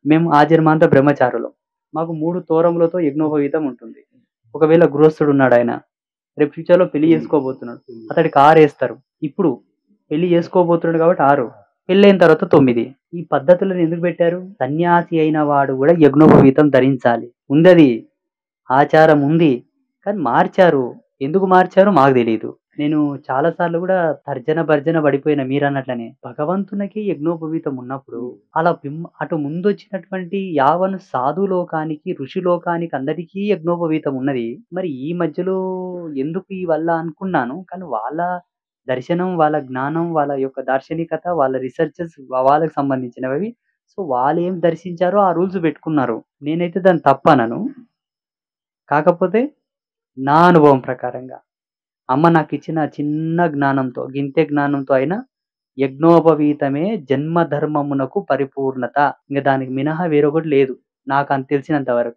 మేము ఆజన్మాంత బ్రహ్మచారులం. మాకు 3 తోరములతో యజ్ఞోపవీతం ఉంటుంది. ఒకవేళ గృహస్థుడున్నాడాయన. రేపు ఫ్యూచర్‌లో పెళ్లి చేసుకోబోతున్నాడు. అతడికి 6 ఏస్తారు. ఇప్పుడు పెళ్లి చేసుకోబోతున్నాడు కాబట్టి 6. పెళ్లయిన తర్వాత 9. ఈ పద్ధతులను ఎందుకు పెట్టారు? సన్యాసి అయిన వాడు గూడా యజ్ఞోపవీతం ధరించాలి. ఉందది. ఆచారం ఉంది. కానీ మార్చారు. ఎందుకు మార్చారో మాకు తెలీదు. నేను చాలా సార్లు గూడా తర్జన భర్జన పడిపోయిన మీరన్నట్లనే. భగవంతునికి యజ్ఞోపవీతం ఉన్నప్పుడు అటు ముందొచ్చినటువంటి యావన్ సాధు లోకానికి, ఋషి లోకానికి అందరికీ యజ్ఞోపవీతం ఉన్నది. మరి ఈ మధ్యలో ఎందుకు ఈ వల్ల అనుకున్నాను. కానీ వాళ్ళ దర్శనం, వాళ్ళ జ్ఞానం, వాళ్ళ యొక్క దార్శనికత, వాళ్ళ రిసర్చెస్ వాళ్ళకి సంబంధించినవవి. సో, వాళ్ళేం దర్శించారో ఆ రూల్స్ పెట్టుకున్నారు. నేనైతే దాన్ని తప్పనను. కాకపోతే నా అనుభవం ప్రకారంగా అమ్మ నాకిచ్చిన చిన్న జ్ఞానంతో, గింతే జ్ఞానంతో అయినా యజ్ఞోపవీతమే జన్మ ధర్మమునకు పరిపూర్ణత. ఇంక దానికి మినహా వేరొకటి లేదు. నాకంత తెలిసినంత వరకు.